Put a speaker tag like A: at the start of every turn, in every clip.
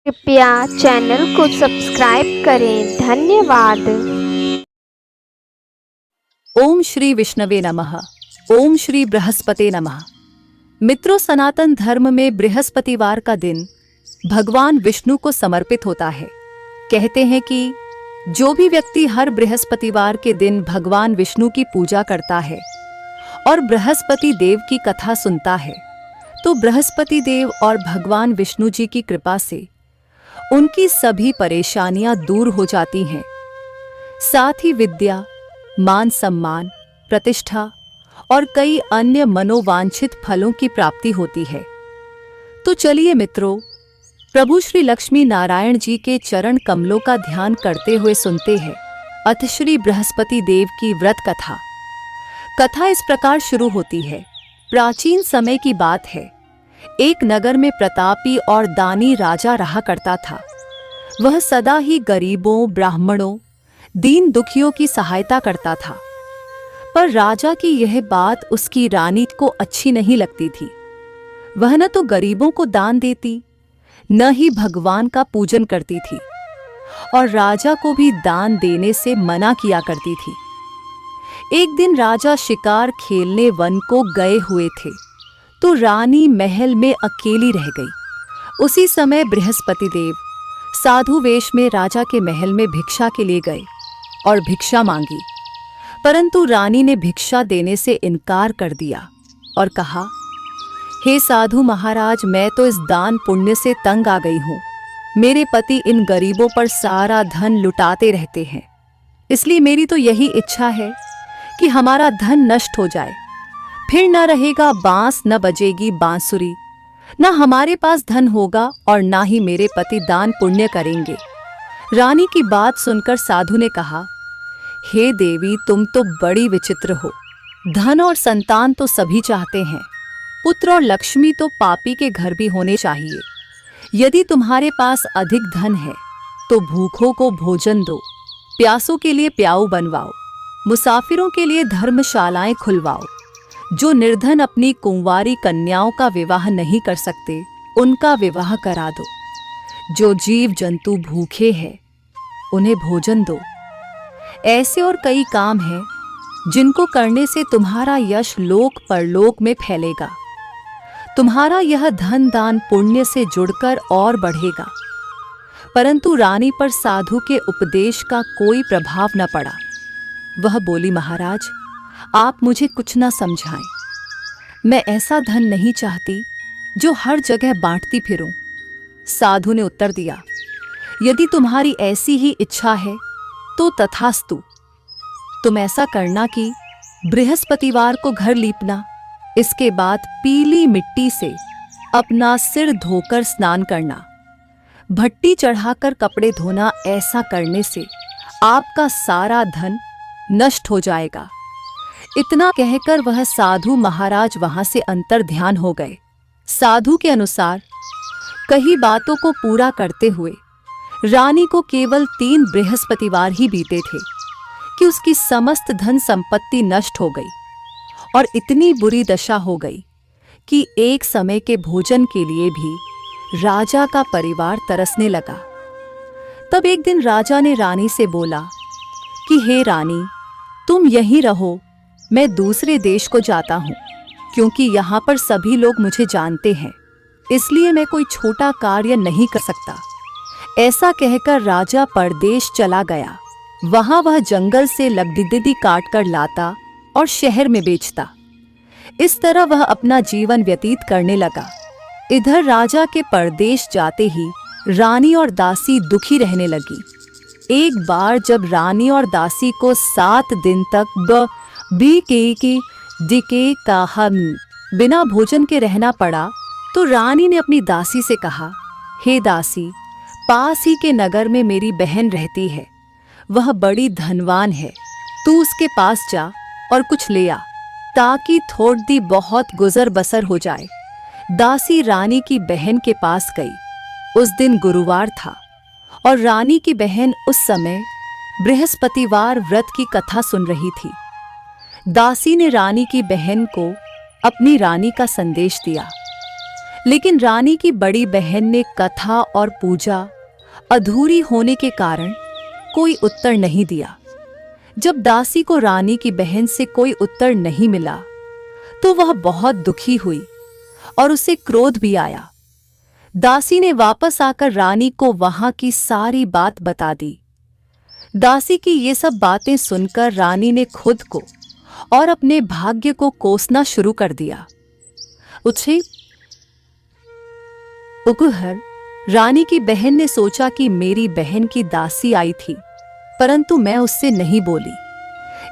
A: कृपया चैनल को सब्सक्राइब करें। धन्यवाद।
B: ओम श्री विष्णवे नमः। ओम श्री बृहस्पते नमः। मित्रों, सनातन धर्म में बृहस्पतिवार का दिन भगवान विष्णु को समर्पित होता है। कहते हैं कि जो भी व्यक्ति हर बृहस्पतिवार के दिन भगवान विष्णु की पूजा करता है और बृहस्पति देव की कथा सुनता है, तो बृहस्पति देव और भगवान विष्णु जी की कृपा से उनकी सभी परेशानियां दूर हो जाती हैं। साथ ही विद्या, मान सम्मान, प्रतिष्ठा और कई अन्य मनोवांछित फलों की प्राप्ति होती है। तो चलिए मित्रों, प्रभु श्री लक्ष्मी नारायण जी के चरण कमलों का ध्यान करते हुए सुनते हैं अथ श्री बृहस्पति देव की व्रत कथा। कथा इस प्रकार शुरू होती है। प्राचीन समय की बात है। एक नगर में प्रतापी और दानी राजा रहा करता था। वह सदा ही गरीबों, ब्राह्मणों, दीन दुखियों की सहायता करता था। पर राजा की यह बात उसकी रानी को अच्छी नहीं लगती थी। वह न तो गरीबों को दान देती, न ही भगवान का पूजन करती थी और राजा को भी दान देने से मना किया करती थी। एक दिन राजा शिकार खेलने वन को गए हुए थे, तो रानी महल में अकेली रह गई। उसी समय बृहस्पति देव साधु वेश में राजा के महल में भिक्षा के लिए गए और भिक्षा मांगी, परंतु रानी ने भिक्षा देने से इनकार कर दिया और कहा, हे साधु महाराज, मैं तो इस दान पुण्य से तंग आ गई हूँ। मेरे पति इन गरीबों पर सारा धन लुटाते रहते हैं, इसलिए मेरी तो यही इच्छा है कि हमारा धन नष्ट हो जाए। फिर न रहेगा बांस, न बजेगी बांसुरी, न हमारे पास धन होगा और ना ही मेरे पति दान पुण्य करेंगे। रानी की बात सुनकर साधु ने कहा, हे देवी, तुम तो बड़ी विचित्र हो। धन और संतान तो सभी चाहते हैं, पुत्र और लक्ष्मी तो पापी के घर भी होने चाहिए। यदि तुम्हारे पास अधिक धन है तो भूखों को भोजन दो, प्यासों के लिए प्याऊ बनवाओ, मुसाफिरों के लिए धर्मशालाएं खुलवाओ। जो निर्धन अपनी कुंवारी कन्याओं का विवाह नहीं कर सकते, उनका विवाह करा दो। जो जीव जंतु भूखे हैं, उन्हें भोजन दो। ऐसे और कई काम हैं जिनको करने से तुम्हारा यश लोक परलोक में फैलेगा। तुम्हारा यह धन दान पुण्य से जुड़कर और बढ़ेगा। परंतु रानी पर साधु के उपदेश का कोई प्रभाव न पड़ा। वह बोली, महाराज, आप मुझे कुछ ना समझाएं। मैं ऐसा धन नहीं चाहती जो हर जगह बांटती फिरूं। साधु ने उत्तर दिया, यदि तुम्हारी ऐसी ही इच्छा है तो तथास्तु। तुम ऐसा करना कि बृहस्पतिवार को घर लीपना, इसके बाद पीली मिट्टी से अपना सिर धोकर स्नान करना, भट्टी चढ़ाकर कपड़े धोना। ऐसा करने से आपका सारा धन नष्ट हो जाएगा। इतना कहकर वह साधु महाराज वहां से अंतर ध्यान हो गए। साधु के अनुसार कही बातों को पूरा करते हुए रानी को केवल 3 बृहस्पतिवार ही बीते थे कि उसकी समस्त धन संपत्ति नष्ट हो गई और इतनी बुरी दशा हो गई कि एक समय के भोजन के लिए भी राजा का परिवार तरसने लगा। तब एक दिन राजा ने रानी से बोला कि हे रानी, तुम यहीं रहो, मैं दूसरे देश को जाता हूँ, क्योंकि यहाँ पर सभी लोग मुझे जानते हैं, इसलिए मैं कोई छोटा कार्य नहीं कर सकता। ऐसा कहकर राजा परदेश चला गया। वहाँ वह जंगल से लकड़ी काट कर लाता और शहर में बेचता। इस तरह वह अपना जीवन व्यतीत करने लगा। इधर राजा के परदेश जाते ही रानी और दासी दुखी रहने लगी। एक बार जब रानी और दासी को 7 दिन तक बिना भोजन के रहना पड़ा, तो रानी ने अपनी दासी से कहा, हे दासी, पास ही के नगर में मेरी बहन रहती है। वह बड़ी धनवान है। तू उसके पास जा और कुछ ले आ, ताकि थोड़ी बहुत गुजर बसर हो जाए। दासी रानी की बहन के पास गई। उस दिन गुरुवार था और रानी की बहन उस समय बृहस्पतिवार व्रत की कथा सुन रही थी। दासी ने रानी की बहन को अपनी रानी का संदेश दिया। लेकिन रानी की बड़ी बहन ने कथा और पूजा अधूरी होने के कारण कोई उत्तर नहीं दिया। जब दासी को रानी की बहन से कोई उत्तर नहीं मिला तो वह बहुत दुखी हुई और उसे क्रोध भी आया। दासी ने वापस आकर रानी को वहां की सारी बात बता दी। दासी की ये सब बातें सुनकर रानी ने खुद को और अपने भाग्य को कोसना शुरू कर दिया। उछे उकुहर रानी की बहन ने सोचा कि मेरी बहन की दासी आई थी, परंतु मैं उससे नहीं बोली,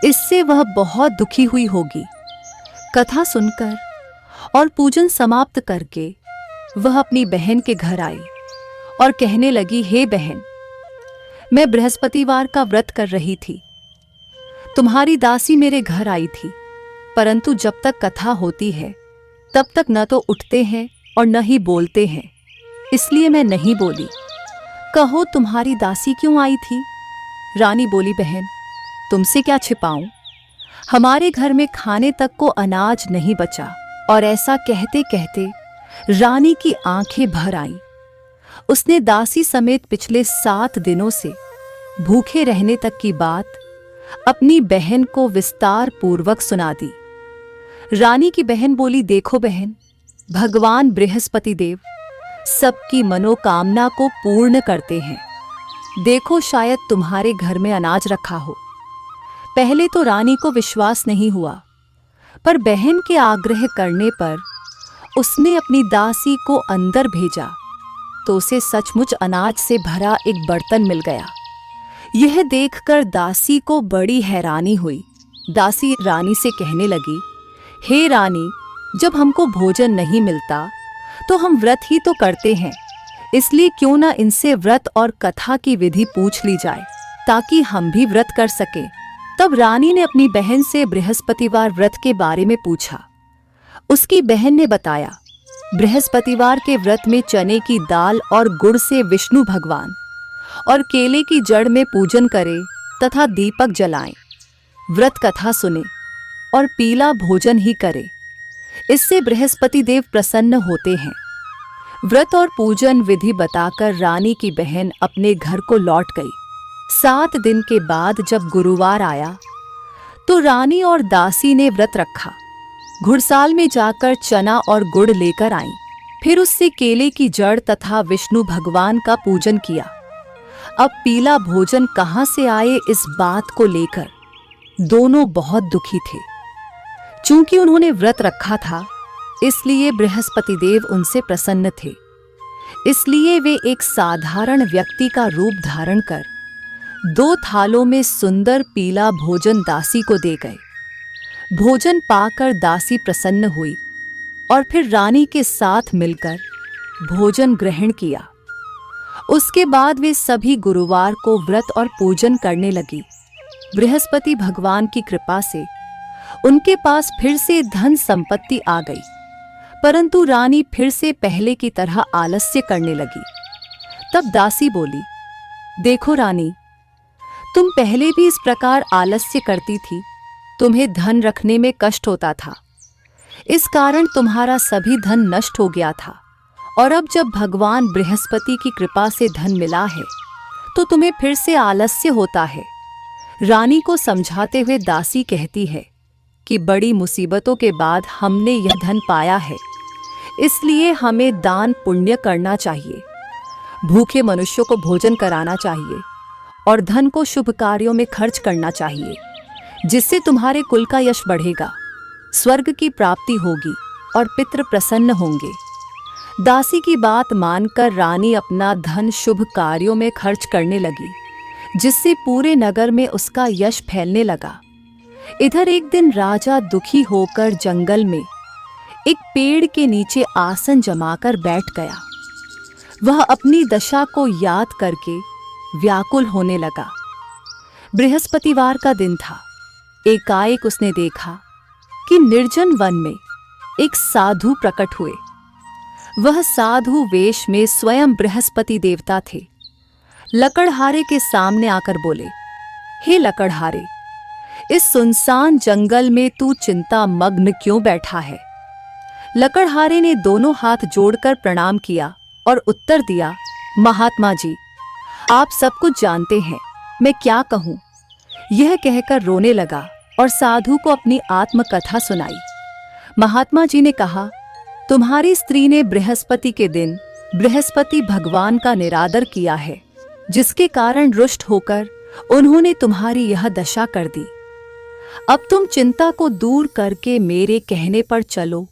B: इससे वह बहुत दुखी हुई होगी। कथा सुनकर और पूजन समाप्त करके वह अपनी बहन के घर आई और कहने लगी, हे बहन, मैं बृहस्पतिवार का व्रत कर रही थी। तुम्हारी दासी मेरे घर आई थी, परंतु जब तक कथा होती है तब तक न तो उठते हैं और न ही बोलते हैं, इसलिए मैं नहीं बोली। कहो तुम्हारी दासी क्यों आई थी? रानी बोली, बहन, तुमसे क्या छिपाऊं? हमारे घर में खाने तक को अनाज नहीं बचा। और ऐसा कहते कहते रानी की आंखें भर आईं। उसने दासी समेत पिछले 7 दिनों से भूखे रहने तक की बात अपनी बहन को विस्तार पूर्वक सुना दी। रानी की बहन बोली, देखो बहन, भगवान बृहस्पति देव सबकी मनोकामना को पूर्ण करते हैं। देखो, शायद तुम्हारे घर में अनाज रखा हो। पहले तो रानी को विश्वास नहीं हुआ, पर बहन के आग्रह करने पर उसने अपनी दासी को अंदर भेजा तो उसे सचमुच अनाज से भरा एक बर्तन मिल गया। यह देखकर दासी को बड़ी हैरानी हुई। दासी रानी से कहने लगी, हे रानी, जब हमको भोजन नहीं मिलता तो हम व्रत ही तो करते हैं, इसलिए क्यों ना इनसे व्रत और कथा की विधि पूछ ली जाए ताकि हम भी व्रत कर सकें। तब रानी ने अपनी बहन से बृहस्पतिवार व्रत के बारे में पूछा। उसकी बहन ने बताया, बृहस्पतिवार के व्रत में चने की दाल और गुड़ से विष्णु भगवान और केले की जड़ में पूजन करें तथा दीपक जलाएं, व्रत कथा सुने और पीला भोजन ही करें। इससे बृहस्पति देव प्रसन्न होते हैं। व्रत और पूजन विधि बताकर रानी की बहन अपने घर को लौट गई। 7 दिन के बाद जब गुरुवार आया तो रानी और दासी ने व्रत रखा। घुड़साल में जाकर चना और गुड़ लेकर आईं। फिर उससे केले की जड़ तथा विष्णु भगवान का पूजन किया। अब पीला भोजन कहाँ से आए, इस बात को लेकर दोनों बहुत दुखी थे। चूंकि उन्होंने व्रत रखा था, इसलिए बृहस्पति देव उनसे प्रसन्न थे। इसलिए वे एक साधारण व्यक्ति का रूप धारण कर 2 थालों में सुंदर पीला भोजन दासी को दे गए। भोजन पाकर दासी प्रसन्न हुई और फिर रानी के साथ मिलकर भोजन ग्रहण किया। उसके बाद वे सभी गुरुवार को व्रत और पूजन करने लगी। बृहस्पति भगवान की कृपा से उनके पास फिर से धन संपत्ति आ गई, परंतु रानी फिर से पहले की तरह आलस्य करने लगी। तब दासी बोली, देखो रानी, तुम पहले भी इस प्रकार आलस्य करती थी। तुम्हें धन रखने में कष्ट होता था, इस कारण तुम्हारा सभी धन नष्ट हो गया था। और अब जब भगवान बृहस्पति की कृपा से धन मिला है तो तुम्हें फिर से आलस्य होता है। रानी को समझाते हुए दासी कहती है कि बड़ी मुसीबतों के बाद हमने यह धन पाया है, इसलिए हमें दान पुण्य करना चाहिए, भूखे मनुष्यों को भोजन कराना चाहिए और धन को शुभ कार्यों में खर्च करना चाहिए, जिससे तुम्हारे कुल का यश बढ़ेगा, स्वर्ग की प्राप्ति होगी और पितृ प्रसन्न होंगे। दासी की बात मानकर रानी अपना धन शुभ कार्यों में खर्च करने लगी, जिससे पूरे नगर में उसका यश फैलने लगा। इधर एक दिन राजा दुखी होकर जंगल में एक पेड़ के नीचे आसन जमाकर बैठ गया। वह अपनी दशा को याद करके व्याकुल होने लगा। बृहस्पतिवार का दिन था। एकाएक उसने देखा कि निर्जन वन में एक साधु प्रकट हुए। वह साधु वेश में स्वयं बृहस्पति देवता थे। लकड़हारे के सामने आकर बोले, हे लकड़हारे, इस सुनसान जंगल में तू चिंता मग्न क्यों बैठा है? लकड़हारे ने दोनों हाथ जोड़कर प्रणाम किया और उत्तर दिया, महात्मा जी, आप सब कुछ जानते हैं, मैं क्या कहूँ। यह कहकर रोने लगा और साधु को अपनी आत्मकथा सुनाई। महात्मा जी ने कहा, तुम्हारी स्त्री ने बृहस्पति के दिन बृहस्पति भगवान का निरादर किया है, जिसके कारण रुष्ट होकर उन्होंने तुम्हारी यह दशा कर दी। अब तुम चिंता को दूर करके मेरे कहने पर चलो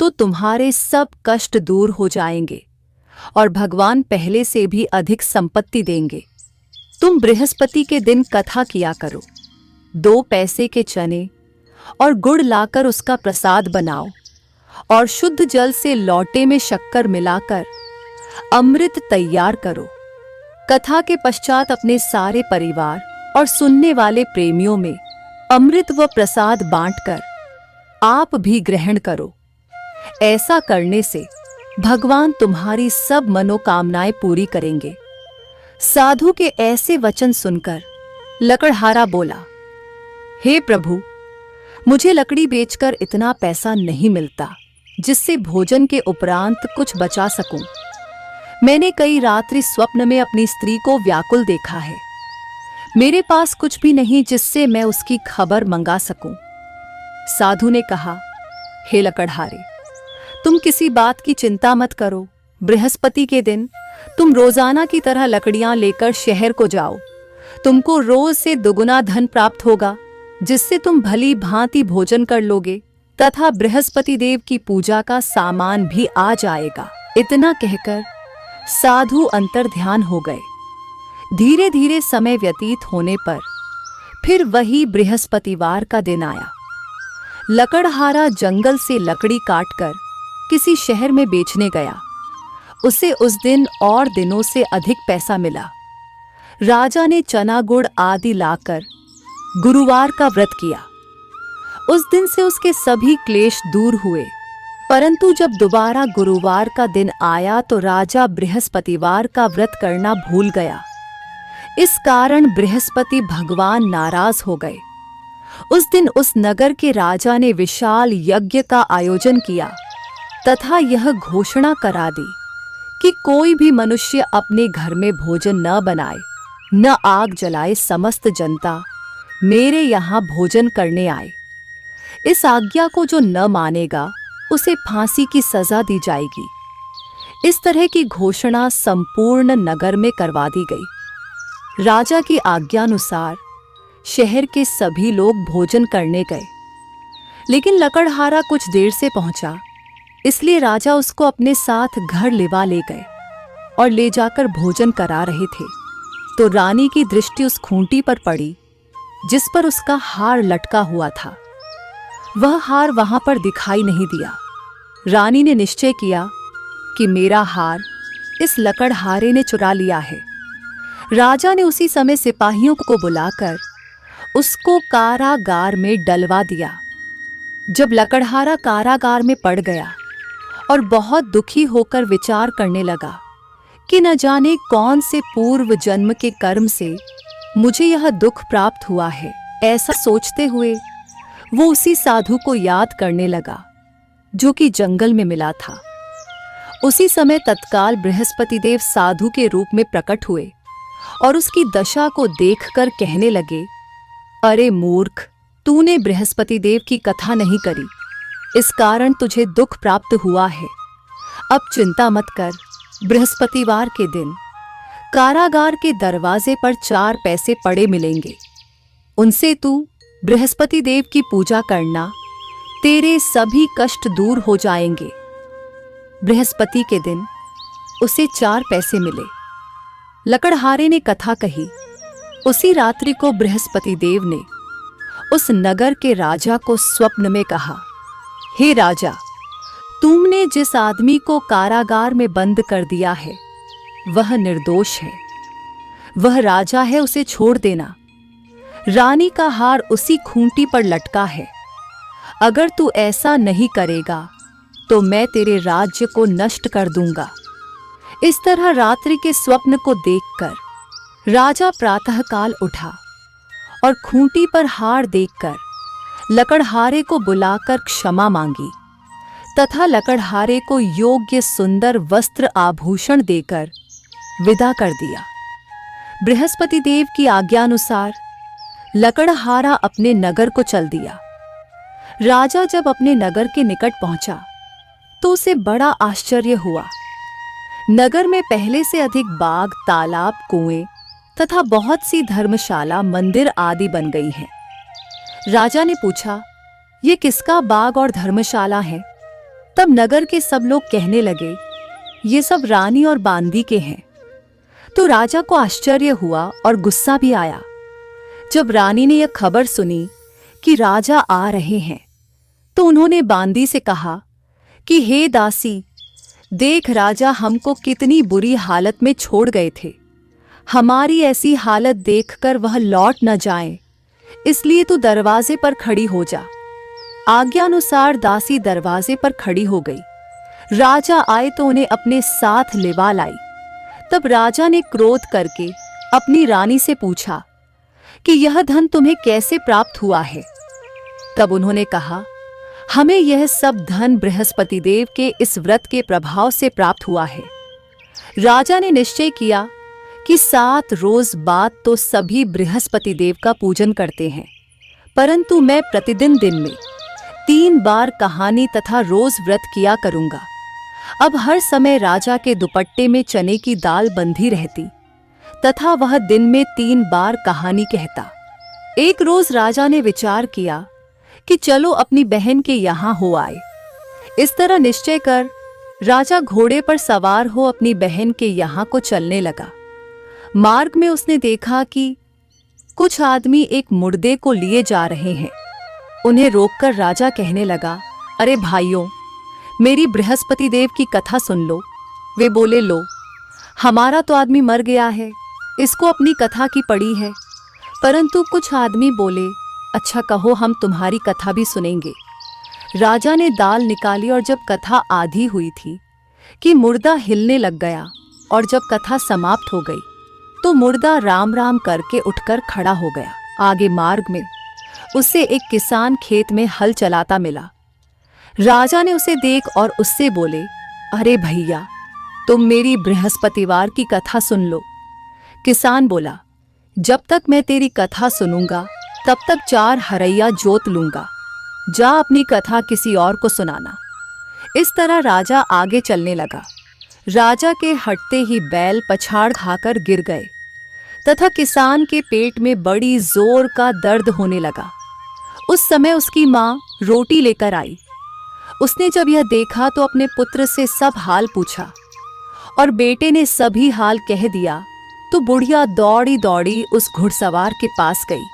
B: तो तुम्हारे सब कष्ट दूर हो जाएंगे और भगवान पहले से भी अधिक संपत्ति देंगे। तुम बृहस्पति के दिन कथा किया करो, 2 पैसे के चने और गुड़ लाकर उसका प्रसाद बनाओ और शुद्ध जल से लौटे में शक्कर मिलाकर अमृत तैयार करो। कथा के पश्चात अपने सारे परिवार और सुनने वाले प्रेमियों में अमृत व प्रसाद बांटकर आप भी ग्रहण करो। ऐसा करने से भगवान तुम्हारी सब मनोकामनाएं पूरी करेंगे। साधु के ऐसे वचन सुनकर लकड़हारा बोला, हे प्रभु, मुझे लकड़ी बेचकर इतना पैसा नहीं मिलता जिससे भोजन के उपरांत कुछ बचा सकूं। मैंने कई रात्रि स्वप्न में अपनी स्त्री को व्याकुल देखा है। मेरे पास कुछ भी नहीं जिससे मैं उसकी खबर मंगा सकूं। साधु ने कहा, हे लकड़हारे, तुम किसी बात की चिंता मत करो। बृहस्पति के दिन तुम रोजाना की तरह लकड़ियां लेकर शहर को जाओ। तुमको रोज से दुगुना धन प्राप्त होगा, जिससे तुम भली भांति भोजन कर लोगे तथा बृहस्पति देव की पूजा का सामान भी आ जाएगा। इतना कहकर साधु अंतर्ध्यान हो गए। धीरे धीरे समय व्यतीत होने पर फिर वही बृहस्पतिवार का दिन आया। लकड़हारा जंगल से लकड़ी काटकर किसी शहर में बेचने गया। उसे उस दिन और दिनों से अधिक पैसा मिला। राजा ने चना गुड़ आदि लाकर गुरुवार का व्रत किया। उस दिन से उसके सभी क्लेश दूर हुए। परंतु जब दोबारा गुरुवार का दिन आया तो राजा बृहस्पतिवार का व्रत करना भूल गया। इस कारण बृहस्पति भगवान नाराज हो गए। उस दिन उस नगर के राजा ने विशाल यज्ञ का आयोजन किया तथा यह घोषणा करा दी कि कोई भी मनुष्य अपने घर में भोजन न बनाए, न आग जलाए। समस्त जनता मेरे यहाँ भोजन करने आए। इस आज्ञा को जो न मानेगा उसे फांसी की सजा दी जाएगी। इस तरह की घोषणा संपूर्ण नगर में करवा दी गई। राजा की आज्ञानुसार शहर के सभी लोग भोजन करने गए, लेकिन लकड़हारा कुछ देर से पहुंचा, इसलिए राजा उसको अपने साथ घर लिवा ले गए और ले जाकर भोजन करा रहे थे तो रानी की दृष्टि उस खूंटी पर पड़ी जिस पर उसका हार लटका हुआ था। वह हार वहां पर दिखाई नहीं दिया। रानी ने निश्चय किया कि मेरा हार इस लकड़हारे ने चुरा लिया है। राजा ने उसी समय सिपाहियों को बुलाकर उसको कारागार में डलवा दिया। जब लकड़हारा कारागार में पड़ गया और बहुत दुखी होकर विचार करने लगा कि न जाने कौन से पूर्व जन्म के कर्म से मुझे यह दुख प्राप्त हुआ है, ऐसा सोचते हुए वो उसी साधु को याद करने लगा जो कि जंगल में मिला था। उसी समय तत्काल बृहस्पति देव साधु के रूप में प्रकट हुए और उसकी दशा को देखकर कहने लगे, अरे मूर्ख, तूने बृहस्पति देव की कथा नहीं करी, इस कारण तुझे दुख प्राप्त हुआ है। अब चिंता मत कर। बृहस्पतिवार के दिन कारागार के दरवाजे पर 4 पैसे पड़े मिलेंगे। उनसे तू बृहस्पति देव की पूजा करना, तेरे सभी कष्ट दूर हो जाएंगे। बृहस्पति के दिन उसे 4 पैसे मिले। लकड़हारे ने कथा कही। उसी रात्रि को बृहस्पति देव ने उस नगर के राजा को स्वप्न में कहा, हे राजा, तुमने जिस आदमी को कारागार में बंद कर दिया है वह निर्दोष है। वह राजा है, उसे छोड़ देना। रानी का हार उसी खूंटी पर लटका है। अगर तू ऐसा नहीं करेगा तो मैं तेरे राज्य को नष्ट कर दूंगा। इस तरह रात्रि के स्वप्न को देखकर राजा प्रातःकाल उठा और खूंटी पर हार देखकर लकड़हारे को बुलाकर क्षमा मांगी तथा लकड़हारे को योग्य सुंदर वस्त्र आभूषण देकर विदा कर दिया। बृहस्पति देव की आज्ञानुसार लकड़हारा अपने नगर को चल दिया। राजा जब अपने नगर के निकट पहुंचा तो उसे बड़ा आश्चर्य हुआ। नगर में पहले से अधिक बाग, तालाब, कुएं तथा बहुत सी धर्मशाला, मंदिर आदि बन गई हैं। राजा ने पूछा, ये किसका बाग और धर्मशाला है? तब नगर के सब लोग कहने लगे, ये सब रानी और बांदी के हैं। तो राजा को आश्चर्य हुआ और गुस्सा भी आया। जब रानी ने यह खबर सुनी कि राजा आ रहे हैं तो उन्होंने बांदी से कहा कि हे दासी, देख राजा हमको कितनी बुरी हालत में छोड़ गए थे। हमारी ऐसी हालत देखकर वह लौट न जाए, इसलिए तू दरवाजे पर खड़ी हो जा। आज्ञानुसार दासी दरवाजे पर खड़ी हो गई। राजा आए तो उन्हें अपने साथ लिवा लाई। तब राजा ने क्रोध करके अपनी रानी से पूछा कि यह धन तुम्हें कैसे प्राप्त हुआ है? तब उन्होंने कहा, हमें यह सब धन बृहस्पति देव के इस व्रत के प्रभाव से प्राप्त हुआ है। राजा ने निश्चय किया कि 7 रोज बाद तो सभी बृहस्पति देव का पूजन करते हैं, परंतु मैं प्रतिदिन दिन में 3 बार कहानी तथा रोज व्रत किया करूंगा। अब हर समय राजा के दुपट्टे में चने की दाल बंधी रहती तथा वह दिन में 3 बार कहानी कहता। एक रोज राजा ने विचार किया कि चलो अपनी बहन के यहाँ हो आए। इस तरह निश्चय कर राजा घोड़े पर सवार हो अपनी बहन के यहाँ को चलने लगा। मार्ग में उसने देखा कि कुछ आदमी एक मुर्दे को लिए जा रहे हैं। उन्हें रोककर राजा कहने लगा, अरे भाइयों, मेरी बृहस्पति देव की कथा सुन लो। वे बोले, लो, हमारा तो आदमी मर गया है, इसको अपनी कथा की पड़ी है। परंतु कुछ आदमी बोले, अच्छा कहो, हम तुम्हारी कथा भी सुनेंगे। राजा ने दाल निकाली और जब कथा आधी हुई थी कि मुर्दा हिलने लग गया, और जब कथा समाप्त हो गई तो मुर्दा राम राम करके उठकर खड़ा हो गया। आगे मार्ग में उसे एक किसान खेत में हल चलाता मिला। राजा ने उसे देख और उससे बोले, अरे भैया, तुम मेरी बृहस्पतिवार की कथा सुन लो। किसान बोला, जब तक मैं तेरी कथा सुनूंगा तब तक 4 हरैया जोत लूंगा। जा अपनी कथा किसी और को सुनाना। इस तरह राजा आगे चलने लगा। राजा के हटते ही बैल पछाड़ खाकर गिर गए तथा किसान के पेट में बड़ी जोर का दर्द होने लगा। उस समय उसकी माँ रोटी लेकर आई। उसने जब यह देखा तो अपने पुत्र से सब हाल पूछा और बेटे ने सभी हाल कह दिया। तो बुढ़िया दौड़ी दौड़ी उस घुड़सवार के पास गई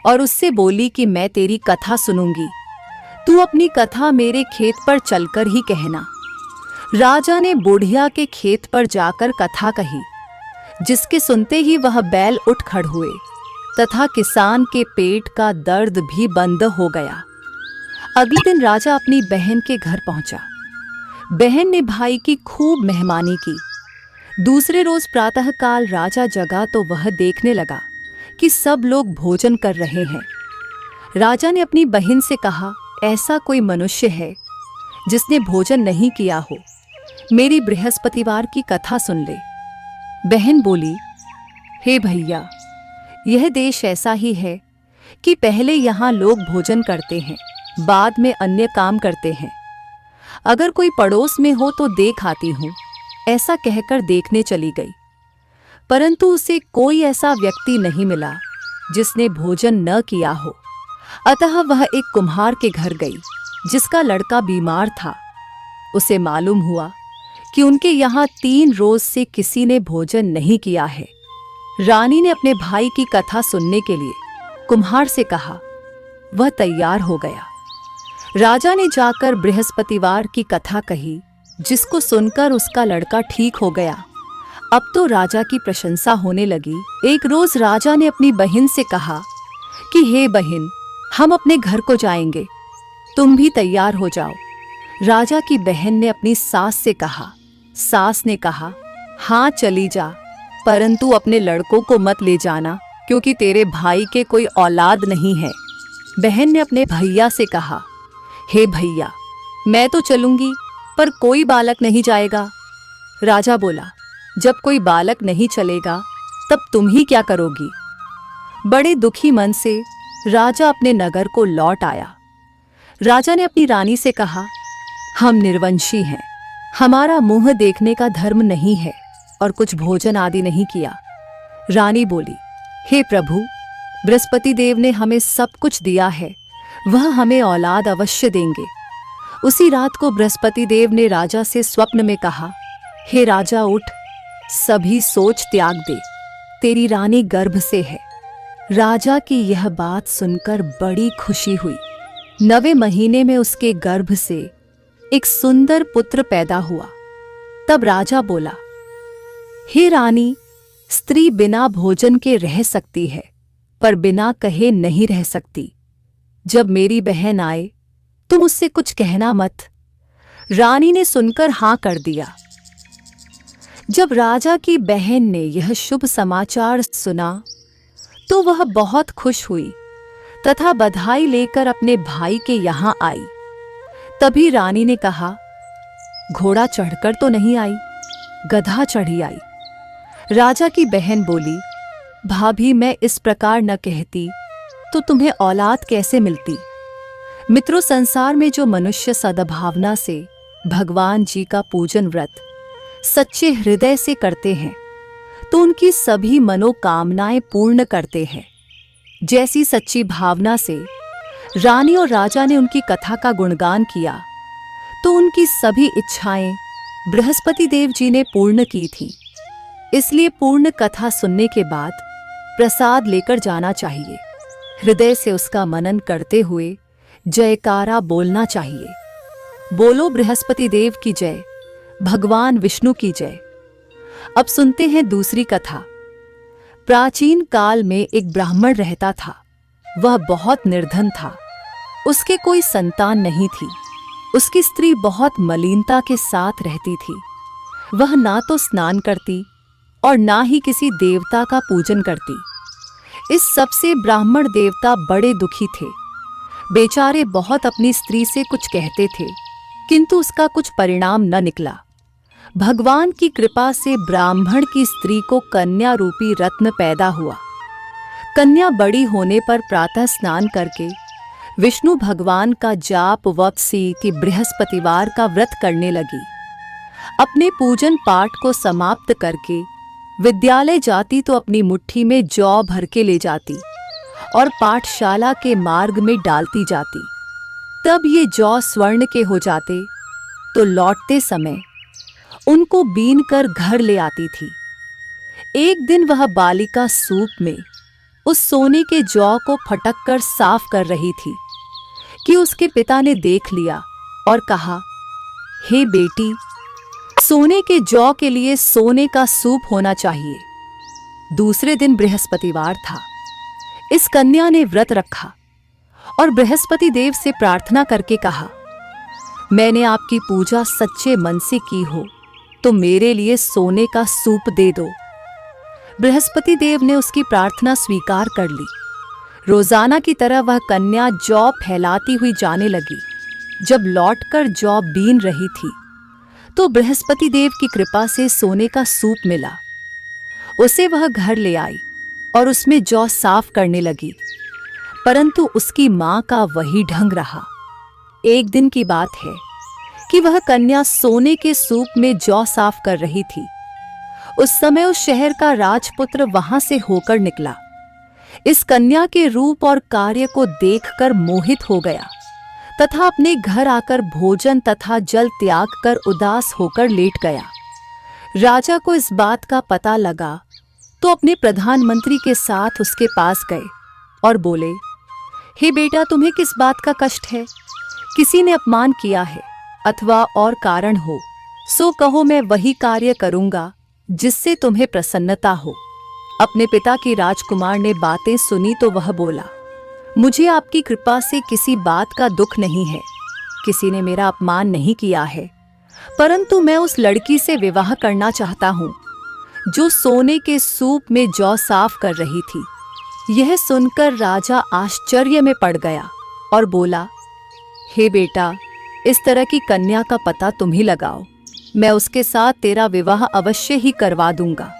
B: और उससे बोली कि मैं तेरी कथा सुनूंगी, तू अपनी कथा मेरे खेत पर चलकर ही कहना। राजा ने बुढ़िया के खेत पर जाकर कथा कही, जिसके सुनते ही वह बैल उठ खड़ हुए तथा किसान के पेट का दर्द भी बंद हो गया। अगले दिन राजा अपनी बहन के घर पहुंचा। बहन ने भाई की खूब मेहमानी की। दूसरे रोज प्रातःकाल राजा जगा तो वह देखने लगा कि सब लोग भोजन कर रहे हैं। राजा ने अपनी बहन से कहा, ऐसा कोई मनुष्य है जिसने भोजन नहीं किया हो, मेरी बृहस्पतिवार की कथा सुन ले। बहन बोली, हे भैया, यह देश ऐसा ही है कि पहले यहाँ लोग भोजन करते हैं, बाद में अन्य काम करते हैं। अगर कोई पड़ोस में हो तो देख आती हूँ। ऐसा कहकर देखने चली गई, परंतु उसे कोई ऐसा व्यक्ति नहीं मिला जिसने भोजन न किया हो। अतः वह एक कुम्हार के घर गई जिसका लड़का बीमार था। उसे मालूम हुआ कि उनके यहाँ 3 रोज से किसी ने भोजन नहीं किया है। रानी ने अपने भाई की कथा सुनने के लिए कुम्हार से कहा। वह तैयार हो गया। राजा ने जाकर बृहस्पतिवार की कथा कही, जिसको सुनकर उसका लड़का ठीक हो गया। अब तो राजा की प्रशंसा होने लगी। एक रोज राजा ने अपनी बहन से कहा कि हे बहन, हम अपने घर को जाएंगे, तुम भी तैयार हो जाओ। राजा की बहन ने अपनी सास से कहा। सास ने कहा, हाँ चली जा, परंतु अपने लड़कों को मत ले जाना, क्योंकि तेरे भाई के कोई औलाद नहीं है। बहन ने अपने भैया से कहा, हे भैया, मैं तो चलूंगी, पर कोई बालक नहीं जाएगा। राजा बोला, जब कोई बालक नहीं चलेगा तब तुम ही क्या करोगी? बड़े दुखी मन से राजा अपने नगर को लौट आया। राजा ने अपनी रानी से कहा, हम निर्वंशी हैं, हमारा मुंह देखने का धर्म नहीं है और कुछ भोजन आदि नहीं किया। रानी बोली, हे प्रभु, बृहस्पति देव ने हमें सब कुछ दिया है, वह हमें औलाद अवश्य देंगे। उसी रात को बृहस्पति देव ने राजा से स्वप्न में कहा, हे राजा उठ, सभी सोच त्याग दे, तेरी रानी गर्भ से है। राजा की यह बात सुनकर बड़ी खुशी हुई। 9वें महीने में उसके गर्भ से एक सुंदर पुत्र पैदा हुआ। तब राजा बोला, हे रानी, स्त्री बिना भोजन के रह सकती है, पर बिना कहे नहीं रह सकती। जब मेरी बहन आए तुम उससे कुछ कहना मत। रानी ने सुनकर हां कर दिया। जब राजा की बहन ने यह शुभ समाचार सुना तो वह बहुत खुश हुई तथा बधाई लेकर अपने भाई के यहां आई। तभी रानी ने कहा, घोड़ा चढ़कर तो नहीं आई, गधा चढ़ी आई। राजा की बहन बोली, भाभी, मैं इस प्रकार न कहती तो तुम्हें औलाद कैसे मिलती? मित्रों, संसार में जो मनुष्य सद्भावना से भगवान जी का पूजन व्रत सच्चे हृदय से करते हैं तो उनकी सभी मनोकामनाएं पूर्ण करते हैं। जैसी सच्ची भावना से रानी और राजा ने उनकी कथा का गुणगान किया तो उनकी सभी इच्छाएं बृहस्पति देव जी ने पूर्ण की थी। इसलिए पूर्ण कथा सुनने के बाद प्रसाद लेकर जाना चाहिए। हृदय से उसका मनन करते हुए जयकारा बोलना चाहिए। बोलो बृहस्पति देव की जय, भगवान विष्णु की जय। अब सुनते हैं दूसरी कथा। प्राचीन काल में एक ब्राह्मण रहता था। वह बहुत निर्धन था। उसके कोई संतान नहीं थी। उसकी स्त्री बहुत मलिनता के साथ रहती थी। वह ना तो स्नान करती और ना ही किसी देवता का पूजन करती। इस सब से ब्राह्मण देवता बड़े दुखी थे। बेचारे बहुत अपनी स्त्री से कुछ कहते थे, किंतु उसका कुछ परिणाम न निकला। भगवान की कृपा से ब्राह्मण की स्त्री को कन्या रूपी रत्न पैदा हुआ। कन्या बड़ी होने पर प्रातः स्नान करके विष्णु भगवान का जाप वपसी की बृहस्पतिवार का व्रत करने लगी। अपने पूजन पाठ को समाप्त करके विद्यालय जाती तो अपनी मुट्ठी में जौ भर के ले जाती और पाठशाला के मार्ग में डालती जाती। तब ये जौ स्वर्ण के हो जाते तो लौटते समय उनको बीन कर घर ले आती थी। एक दिन वह बालिका सूप में उस सोने के जौ को फटक कर साफ कर रही थी कि उसके पिता ने देख लिया और कहा, हे बेटी, सोने के जौ के लिए सोने का सूप होना चाहिए। दूसरे दिन बृहस्पतिवार था। इस कन्या ने व्रत रखा और बृहस्पति देव से प्रार्थना करके कहा, मैंने आपकी पूजा सच्चे मन से की हो तो मेरे लिए सोने का सूप दे दो। बृहस्पति देव ने उसकी प्रार्थना स्वीकार कर ली। रोजाना की तरह वह कन्या जौ फैलाती हुई जाने लगी। जब लौटकर जौ बीन रही थी तो बृहस्पति देव की कृपा से सोने का सूप मिला। उसे वह घर ले आई और उसमें जौ साफ करने लगी, परंतु उसकी मां का वही ढंग रहा। एक दिन की बात है कि वह कन्या सोने के सूप में जौ साफ कर रही थी। उस समय उस शहर का राजपुत्र वहां से होकर निकला। इस कन्या के रूप और कार्य को देखकर मोहित हो गया तथा अपने घर आकर भोजन तथा जल त्याग कर उदास होकर लेट गया। राजा को इस बात का पता लगा तो अपने प्रधानमंत्री के साथ उसके पास गए और बोले, हे बेटा, तुम्हें किस बात का कष्ट है? किसी ने अपमान किया है अथवा और कारण हो सो कहो, मैं वही कार्य करूंगा जिससे तुम्हें प्रसन्नता हो। अपने पिता की राजकुमार ने बातें सुनी तो वह बोला, मुझे आपकी कृपा से किसी बात का दुख नहीं है। किसी ने मेरा अपमान नहीं किया है, परंतु मैं उस लड़की से विवाह करना चाहता हूँ जो सोने के सूप में जौ साफ कर रही थी। यह सुनकर राजा आश्चर्य में पड़ गया और बोला, हे बेटा, इस तरह की कन्या का पता तुम ही लगाओ, मैं उसके साथ तेरा विवाह अवश्य ही करवा दूंगा।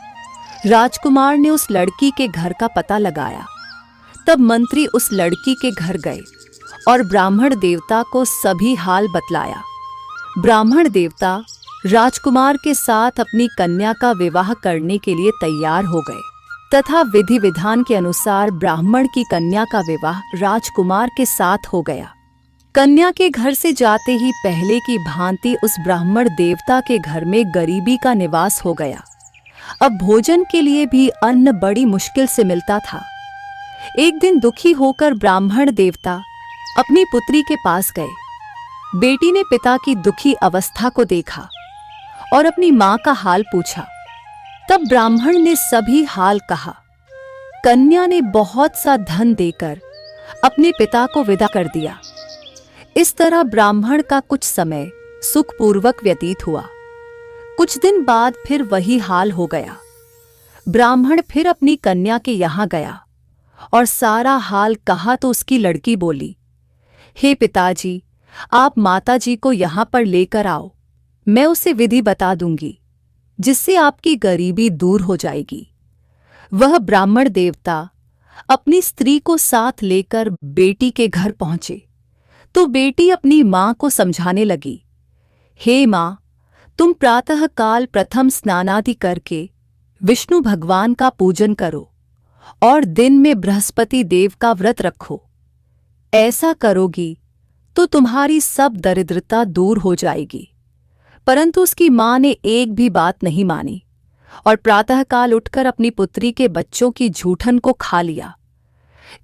B: राजकुमार ने उस लड़की के घर का पता लगाया। तब मंत्री उस लड़की के घर गए और ब्राह्मण देवता को सभी हाल बतलाया। ब्राह्मण देवता राजकुमार के साथ अपनी कन्या का विवाह करने के लिए तैयार हो गए तथा विधि विधान के अनुसार ब्राह्मण की कन्या का विवाह राजकुमार के साथ हो गया। कन्या के घर से जाते ही पहले की भांति उस ब्राह्मण देवता के घर में गरीबी का निवास हो गया। अब भोजन के लिए भी अन्न बड़ी मुश्किल से मिलता था। एक दिन दुखी होकर ब्राह्मण देवता अपनी पुत्री के पास गए। बेटी ने पिता की दुखी अवस्था को देखा और अपनी मां का हाल पूछा। तब ब्राह्मण ने सभी हाल कहा। कन्या ने बहुत सा धन देकर अपने पिता को विदा कर दिया। इस तरह ब्राह्मण का कुछ समय सुखपूर्वक व्यतीत हुआ। कुछ दिन बाद फिर वही हाल हो गया। ब्राह्मण फिर अपनी कन्या के यहाँ गया और सारा हाल कहा तो उसकी लड़की बोली, हे पिताजी, आप माताजी को यहाँ पर लेकर आओ, मैं उसे विधि बता दूंगी जिससे आपकी गरीबी दूर हो जाएगी। वह ब्राह्मण देवता अपनी स्त्री को साथ लेकर बेटी के घर पहुंचे तो बेटी अपनी मां को समझाने लगी, हे मां, तुम प्रातःकाल प्रथम स्नानादि करके विष्णु भगवान का पूजन करो और दिन में बृहस्पति देव का व्रत रखो। ऐसा करोगी तो तुम्हारी सब दरिद्रता दूर हो जाएगी। परंतु उसकी मां ने एक भी बात नहीं मानी और प्रातःकाल उठकर अपनी पुत्री के बच्चों की जूठन को खा लिया।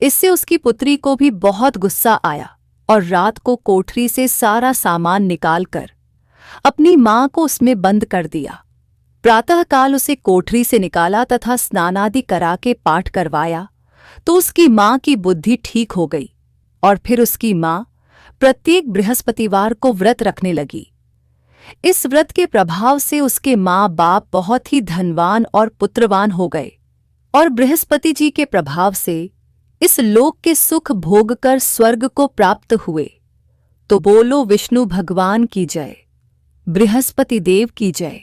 B: इससे उसकी पुत्री को भी बहुत गुस्सा आया और रात को कोठरी से सारा सामान निकालकर अपनी मां को उसमें बंद कर दिया। प्रातःकाल उसे कोठरी से निकाला तथा स्नानादि करा के पाठ करवाया तो उसकी मां की बुद्धि ठीक हो गई और फिर उसकी मां प्रत्येक बृहस्पतिवार को व्रत रखने लगी। इस व्रत के प्रभाव से उसके माँ बाप बहुत ही धनवान और पुत्रवान हो गए और बृहस्पति जी के प्रभाव से इस लोक के सुख भोग कर स्वर्ग को प्राप्त हुए। तो बोलो विष्णु भगवान की जय, बृहस्पति देव की जय।